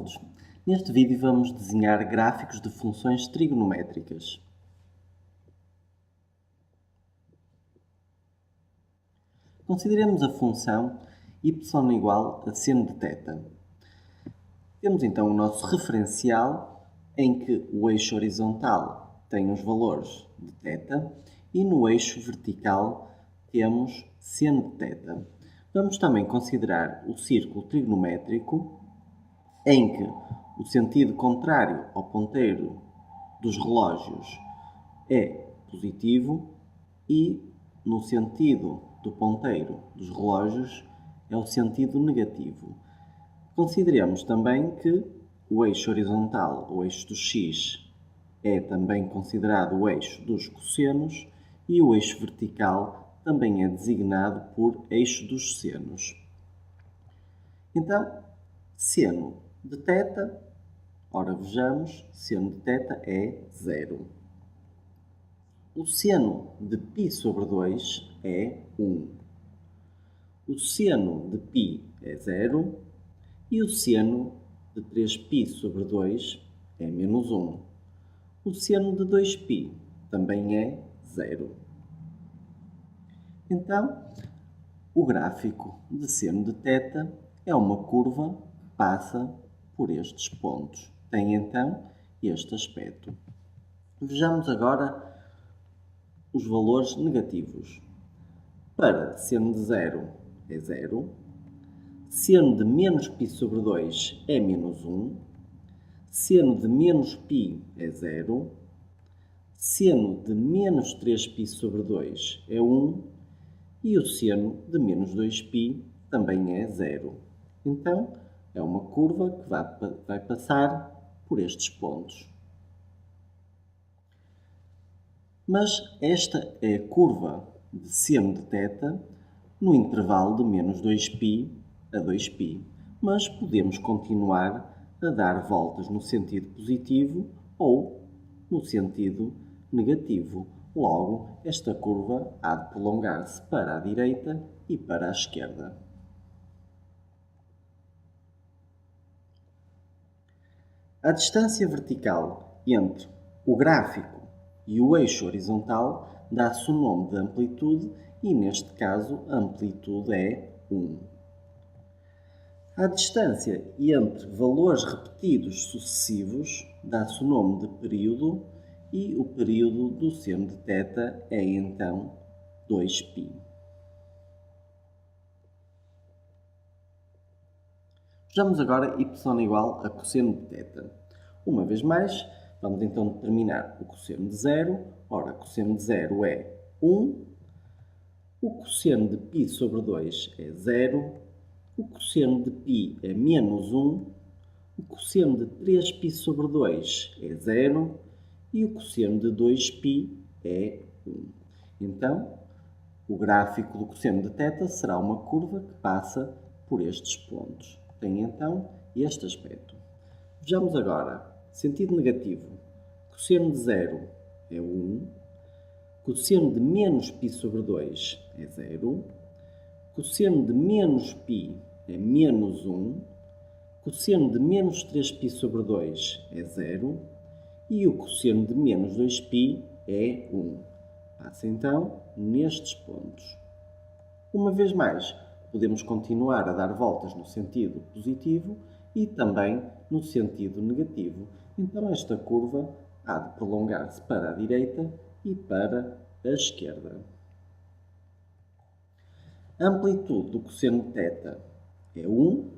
todos! Neste vídeo vamos desenhar gráficos de funções trigonométricas. Consideremos a função y igual a seno de θ. Temos então o nosso referencial em que o eixo horizontal tem os valores de θ e no eixo vertical temos seno de θ. Vamos também considerar o círculo trigonométrico em que o sentido contrário ao ponteiro dos relógios é positivo e no sentido do ponteiro dos relógios é o sentido negativo. Consideremos também que o eixo horizontal, o eixo do x, é também considerado o eixo dos cossenos e o eixo vertical também é designado por eixo dos senos. Então, seno de θ, ora vejamos, seno de θ é 0. O seno de π sobre 2 é 1. O seno de π é 0 e o seno de 3π sobre 2 é menos 1. O seno de 2π também é 0. Então, o gráfico de seno de θ é uma curva que passa por estes pontos. Tem então este aspecto. Vejamos agora os valores negativos. Para seno de 0 é 0, seno de menos π sobre 2 é menos 1, seno de menos π é 0, seno de menos 3π sobre 2 é 1 e o seno de menos 2π também é 0. Então, é uma curva que vai passar por estes pontos. Mas esta é a curva de seno de θ no intervalo de menos 2π a 2π. Mas podemos continuar a dar voltas no sentido positivo ou no sentido negativo. Logo, esta curva há de prolongar-se para a direita e para a esquerda. A distância vertical entre o gráfico e o eixo horizontal dá-se o nome de amplitude e, neste caso, a amplitude é 1. A distância entre valores repetidos sucessivos dá-se o nome de período e o período do seno de θ é, então, 2π. Vejamos agora y igual a cosseno de θ. Uma vez mais, vamos então determinar o cosseno de 0. Ora, cosseno de 0 é 1. O cosseno de π sobre 2 é 0. O cosseno de π é menos 1. O cosseno de 3π sobre 2 é 0. E o cosseno de 2π é 1. Então, o gráfico do cosseno de θ será uma curva que passa por estes pontos. Tem então este aspecto. Vejamos agora, sentido negativo. Cosseno de 0 é 1. Cosseno de menos π sobre 2 é 0. Cosseno de menos π é menos 1. Cosseno de menos 3π sobre 2 é 0. E o cosseno de menos 2π é 1. Passa então nestes pontos. Uma vez mais, podemos continuar a dar voltas no sentido positivo e também no sentido negativo. Então esta curva há de prolongar-se para a direita e para a esquerda. A amplitude do cosseno de θ é 1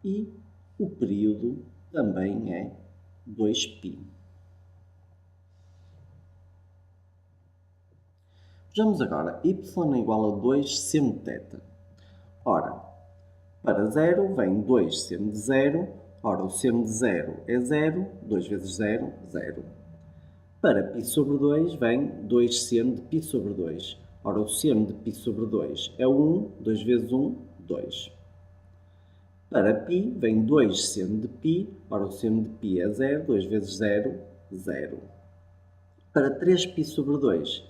e o período também é 2π. Vejamos agora y igual a 2 seno de θ. Ora, para 0 vem 2 seno de 0. Ora, o seno de 0 é 0. 2 vezes 0, 0. Para π sobre 2 vem 2 seno de π sobre 2. Ora, o seno de π sobre 2 é 1. 2 vezes 1, 2. Para π vem 2 seno de π. Ora, o seno de π é 0. 2 vezes 0, 0. Para 3π sobre 2,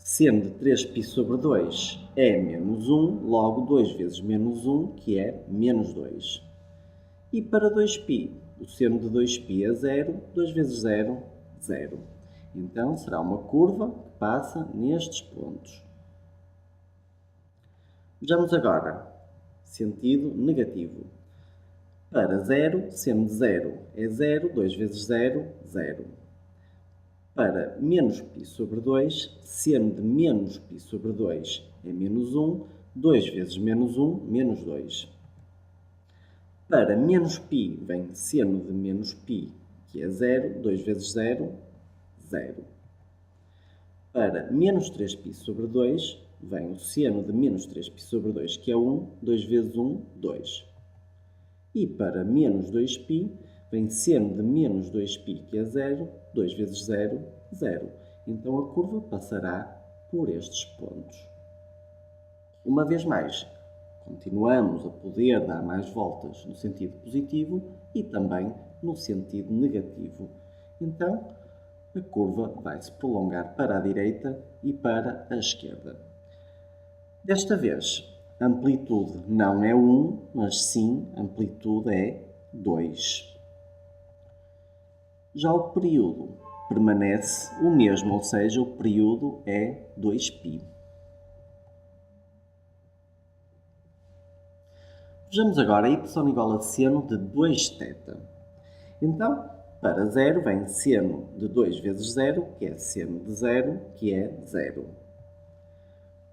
seno de 3π sobre 2 é menos 1. Logo, 2 vezes menos 1, que é menos 2. E para 2π, o seno de 2π é 0, 2 vezes 0, 0. Então, será uma curva que passa nestes pontos. Vejamos agora, sentido negativo. Para 0, seno de 0 é 0, 2 vezes 0, 0. Para menos π sobre 2, seno de menos π sobre 2 é menos 1, 2 vezes menos 1, menos 2. Para menos π vem seno de menos π, que é 0, 2 vezes 0, 0. Para menos 3π sobre 2, vem o seno de menos 3π sobre 2, que é 1, 2 vezes 1, 2. E para menos 2π, vem seno de menos 2π, que é 0, 2 vezes 0, 0. Então a curva passará por estes pontos. Uma vez mais, continuamos a poder dar mais voltas no sentido positivo e também no sentido negativo. Então, a curva vai se prolongar para a direita e para a esquerda. Desta vez, a amplitude não é 1, mas sim a amplitude é 2. Já o período permanece o mesmo, ou seja, o período é 2π. Vejamos agora y igual a seno de 2θ. Então, para 0 vem seno de 2 vezes 0, que é seno de 0, que é 0.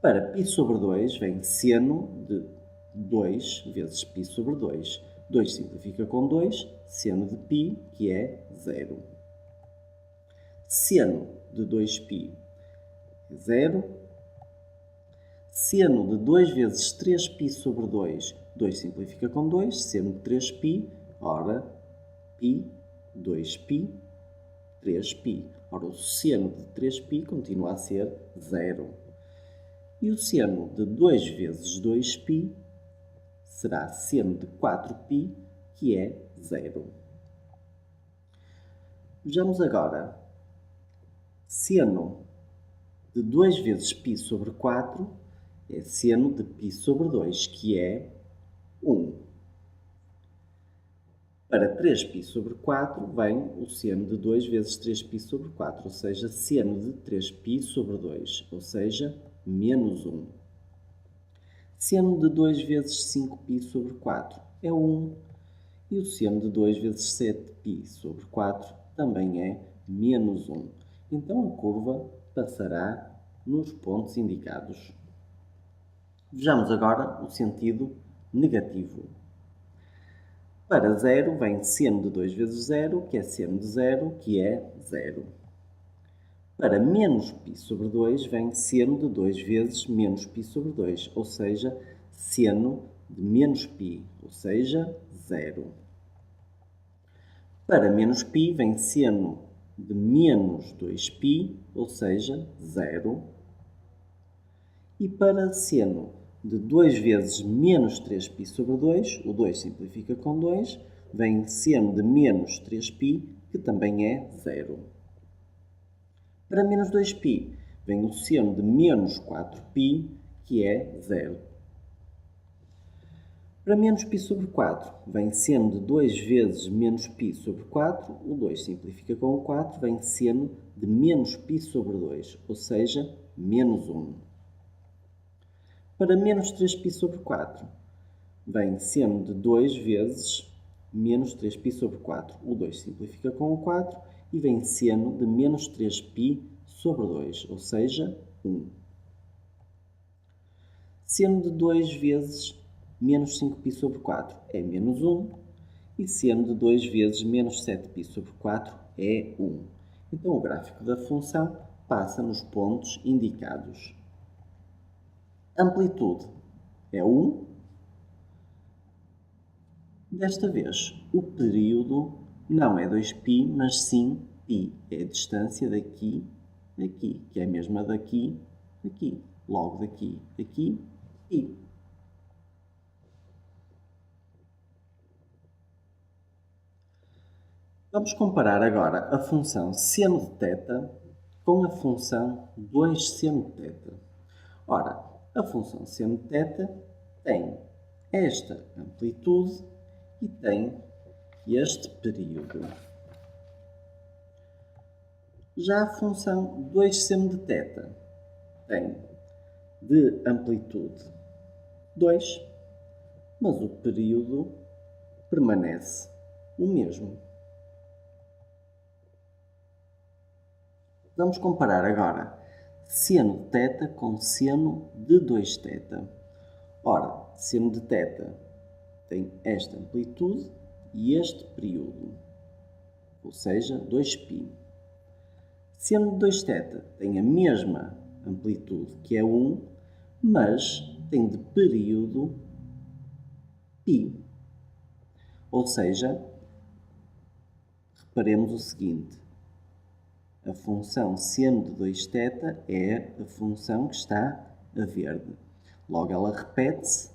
Para π sobre 2 vem seno de 2 vezes π sobre 2. 2 simplifica com 2, seno de π, que é 0. Seno de 2π é 0. Seno de 2 vezes 3π sobre 2, 2 simplifica com 2, seno de 3π, ora, π, 2π, 3π. Ora, o seno de 3π continua a ser 0. E o seno de 2 vezes 2π será seno de 4π, que é 0. Vejamos agora. Seno de 2 vezes π sobre 4 é seno de π sobre 2, que é 1. Para 3π sobre 4 vem o seno de 2 vezes 3π sobre 4, ou seja, seno de 3π sobre 2, ou seja, menos 1. Seno de 2 vezes 5π sobre 4 é 1. E o seno de 2 vezes 7π sobre 4 também é menos 1. Então a curva passará nos pontos indicados. Vejamos agora o sentido negativo. Para 0 vem seno de 2 vezes 0, que é seno de 0, que é 0. Para menos π sobre 2 vem seno de 2 vezes menos π sobre 2, ou seja, seno de menos π, ou seja, 0. Para menos π vem seno de menos 2π, ou seja, 0. E para seno de 2 vezes menos 3π sobre 2, o 2 simplifica com 2, vem seno de menos 3π, que também é 0. Para menos 2π, vem o seno de menos 4π, que é 0. Para menos π sobre 4, vem seno de 2 vezes menos π sobre 4, o 2 simplifica com o 4, vem seno de menos π sobre 2, ou seja, menos 1. Para menos 3π sobre 4, vem seno de 2 vezes menos 3π sobre 4. O 2 simplifica com o 4 e vem seno de menos 3π sobre 2, ou seja, 1. Seno de 2 vezes menos 5π sobre 4 é menos 1. E seno de 2 vezes menos 7π sobre 4 é 1. Então o gráfico da função passa nos pontos indicados. Amplitude é 1. Desta vez, o período não é 2π, mas sim π. É a distância daqui, aqui, que é a mesma daqui, aqui. Logo daqui, aqui, π. Vamos comparar agora a função seno de θ com a função 2 seno de θ. Ora, a função seno de θ tem esta amplitude e tem este período. Já a função 2 seno de θ tem de amplitude 2, mas o período permanece o mesmo. Vamos comparar agora seno de θ com seno de 2θ. Ora, seno de θ tem esta amplitude e este período, ou seja, 2π. Seno de 2θ tem a mesma amplitude, que é 1, mas tem de período π. Ou seja, reparemos o seguinte: a função seno de 2θ é a função que está a verde. Logo, ela repete-se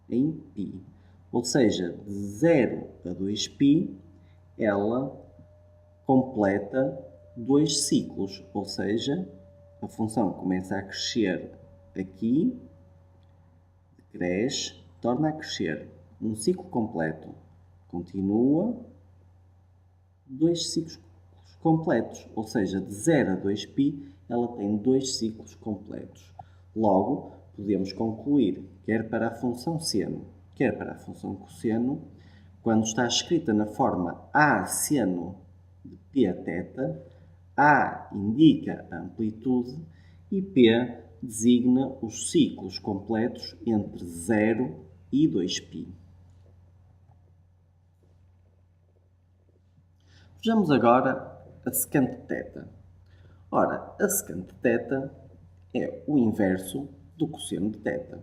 em π. Ou seja, de 0 a 2π, ela completa 2 ciclos. Ou seja, a função começa a crescer aqui, cresce, torna a crescer. Um ciclo completo. Continua 2 ciclos completos. Ou seja, de 0 a 2π, ela tem 2 ciclos completos. Logo, podemos concluir, quer para a função seno, quer para a função cosseno, quando está escrita na forma A seno de πθ, A indica a amplitude e P designa os ciclos completos entre 0 e 2π. Vejamos agora a secante θ. Ora, a secante θ é o inverso do cosseno de θ.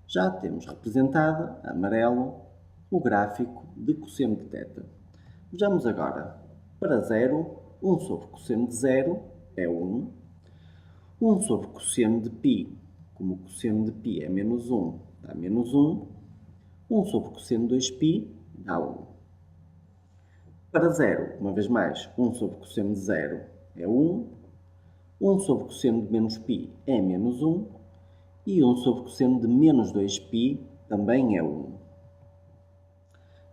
Já temos representado, amarelo, o gráfico de cosseno de θ. Vejamos agora. Para 0, 1 sobre cosseno de 0 é 1. 1 sobre cosseno de π, como o cosseno de π é menos 1, dá menos 1. 1 sobre cosseno de 2π dá 1. Para 0, uma vez mais, 1 sobre cosseno de 0 é 1. 1 sobre cosseno de menos π é menos 1. E 1 sobre cosseno de menos 2π também é 1.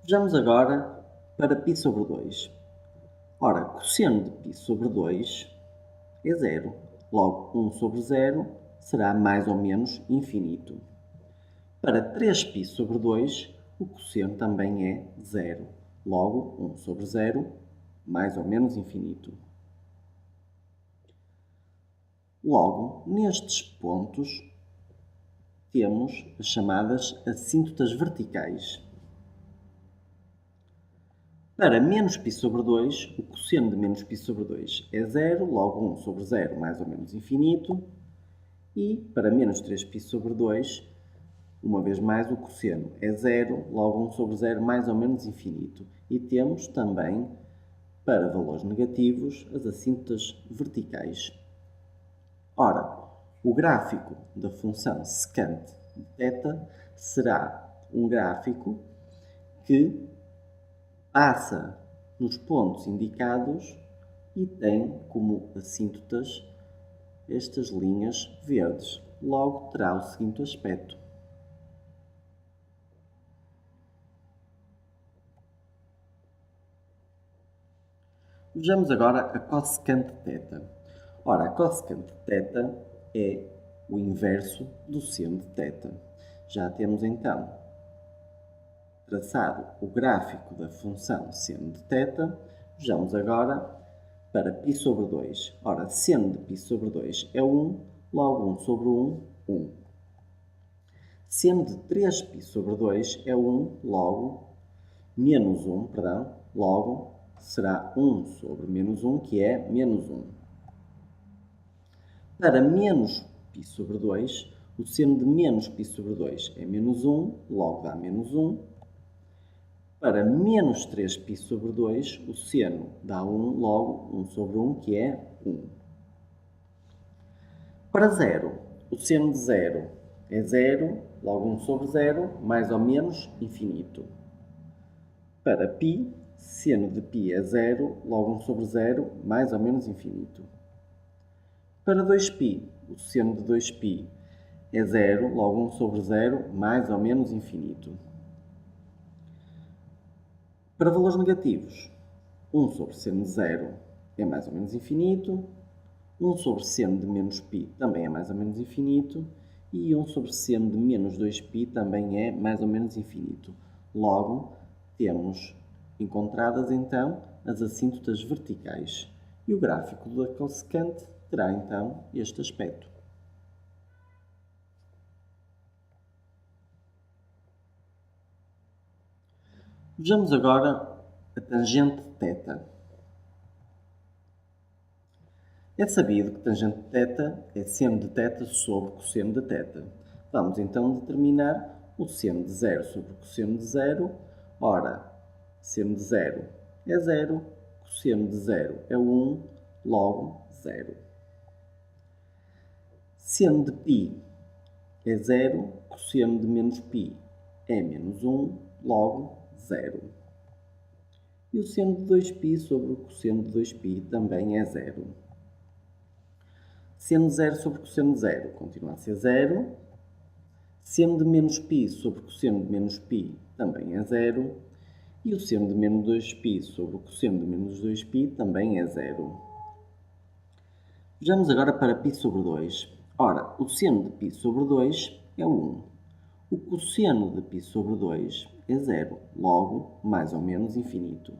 Vejamos agora para π sobre 2. Ora, cosseno de π sobre 2 é 0. Logo, 1 sobre 0 será mais ou menos infinito. Para 3π sobre 2, o cosseno também é 0. Logo, 1 sobre 0, mais ou menos infinito. Logo, nestes pontos, temos as chamadas assíntotas verticais. Para menos π sobre 2, o cosseno de menos π sobre 2 é 0, logo 1 sobre 0 mais ou menos infinito. E para menos 3π sobre 2, uma vez mais, o cosseno é 0, logo 1 sobre 0 mais ou menos infinito. E temos também, para valores negativos, as assíntotas verticais. Ora, o gráfico da função secante de θ será um gráfico que passa nos pontos indicados e tem como assíntotas estas linhas verdes. Logo, terá o seguinte aspecto. Vejamos agora a cossecante θ. Ora, a cossecante θ é o inverso do seno de θ. Já temos então traçado o gráfico da função seno de θ. Vejamos agora para π sobre 2. Ora, seno de π sobre 2 é 1, logo 1 sobre 1, 1. Seno de 3π sobre 2 é 1, logo menos 1, logo será 1 sobre menos 1, que é menos 1. Para menos π sobre 2, o seno de menos π sobre 2 é menos 1, logo dá menos 1. Para menos 3π sobre 2, o seno dá 1, logo 1 sobre 1, que é 1. Para 0, o seno de 0 é 0, logo 1 sobre 0, mais ou menos infinito. Para π, seno de π é 0, logo 1 sobre 0, mais ou menos infinito. Para 2π, o seno de 2π é 0, logo 1 sobre 0, mais ou menos infinito. Para valores negativos, 1 sobre seno de 0 é mais ou menos infinito, 1 sobre seno de menos π também é mais ou menos infinito, e 1 sobre seno de menos 2π também é mais ou menos infinito. Logo, temos encontradas então as assíntotas verticais. E o gráfico da cossecante terá então este aspecto. Vejamos agora a tangente θ. É sabido que tangente de θ é seno de θ sobre cosseno de θ. Vamos então determinar o seno de 0 sobre cosseno de 0. Ora, seno de 0 é 0, cosseno de 0 é 1, logo 0. Seno de π é 0, cosseno de menos π é menos 1, logo 0. E o seno de 2π sobre o cosseno de 2π também é 0. Seno de 0 sobre cosseno de 0 continua a ser 0. Seno de menos π sobre cosseno de menos π também é 0. E o seno de menos 2π sobre o cosseno de menos 2π também é 0. Vejamos agora para π sobre 2. Ora, o seno de π sobre 2 é 1. O cosseno de π sobre 2 é 0, logo, mais ou menos infinito.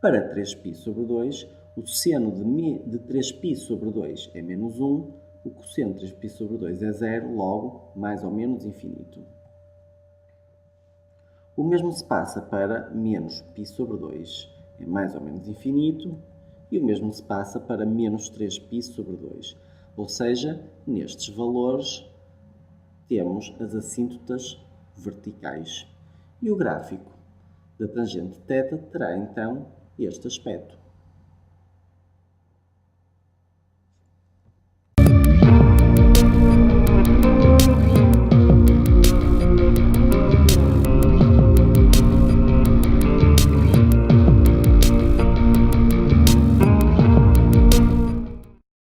Para 3π sobre 2, o seno de 3π sobre 2 é menos 1, o cosseno de 3π sobre 2 é 0, logo, mais ou menos infinito. O mesmo se passa para menos π sobre 2, é mais ou menos infinito, e o mesmo se passa para menos 3π sobre 2. Ou seja, nestes valores temos as assíntotas verticais. E o gráfico da tangente θ terá então este aspecto.